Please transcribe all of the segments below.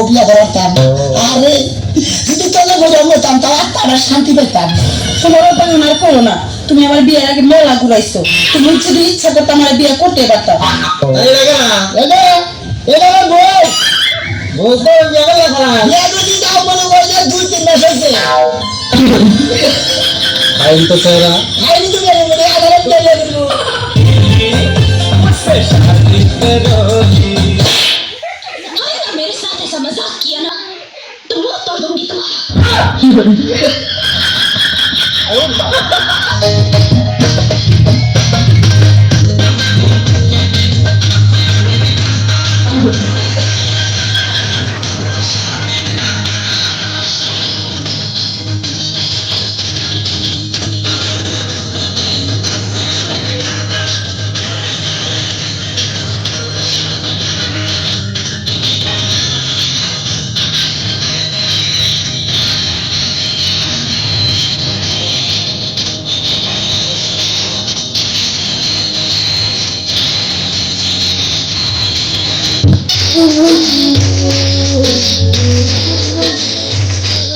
বিয়া করাতাম আরে যদি তোদের বোঝা বলতাম তাও আত্মাটা শান্তি পেতাম তোমার বাংলা আর করো না তুমি আমার বিয়ের আগে মেলা ঘুরাইছো তুমি যদি ইচ্ছা করতে আমার বিয়ে করতে পারতাম এটা এটা বল বলতো বিয়া যদি যাও মনে করো যে 2-3 মাস হয়েছে আইন তো চেহারা আইনি তো বেরো বলে আদালত গেলে বেরো मेरे साथ ऐसा मजाक किया ना तो वो तोड़ दूंगी तुम्हारा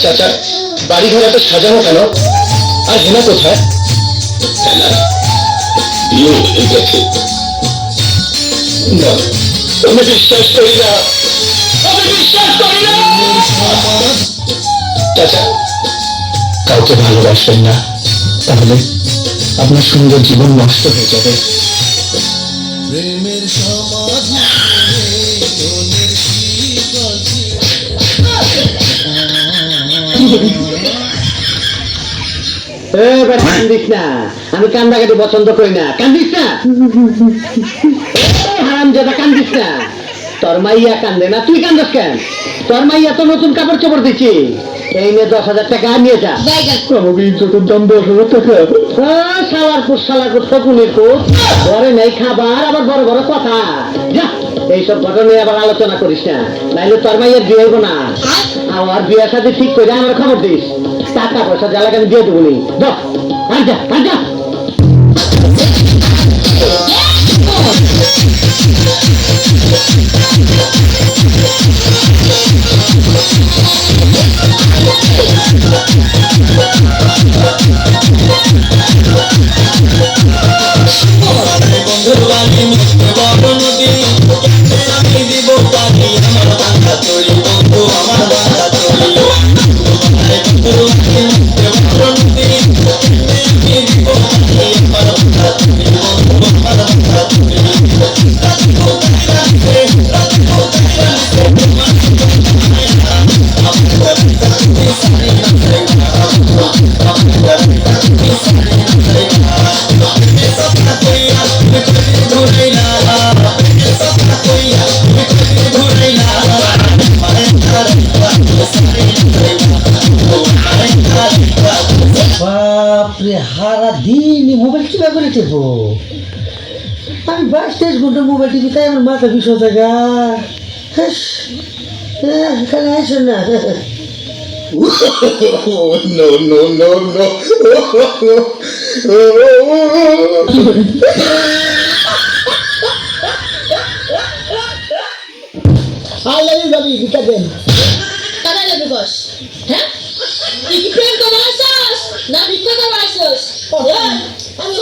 চাচা বাড়ি ঘর এত সাজানো কেন আর হেনা কোথায় বিয়ে হয়ে গেছে না আমি বিশ্বাস করি না আমি বিশ্বাস করি না চাচা কাউকে ভালোবাসবেন না তাহলে আপনার সুন্দর জীবন নষ্ট হয়ে যাবে প্রেমের সমাজ কান্দিস না আমি কান্দাকাটি পছন্দ করি না কান্দিস না হারাম যেটা কান্দিস না তোর মাইয়া কান্দে না তুই কান্দস কেন তোর মাইয়া তো নতুন কাপড় চোপড় দিচ্ছি এই নিয়ে 10,000 টাকা নিয়ে যা ইজ্জতের দাম 10,000 টাকা সালার শকুনির কোট ঘরে নেই খাবার আবার বড় বড় কথা যা এইসব ঘটনা আবার আলোচনা করিস না নাইলে তোর মাইয়ের বিয়ে হইব না আমার বিয়ের সাথে ঠিক করে আমার খবর দিস টাকা পয়সা যা লাগে আমি দিয়ে দেবো নি যা বাপরে হারা দিন মোবাইল কি করে টেপো আমি 22-23 ঘন্টা মোবাইল টিপি তাই আমার মাথা বিষ জায়গা খালি আসো না no no no no আল্লাহ যাবি ভিক্ষা দেন টাকা নেবে বস হ্যাঁ তুই কি প্রেম করতে আসছস না ভিক্ষা করতে আসছস আমি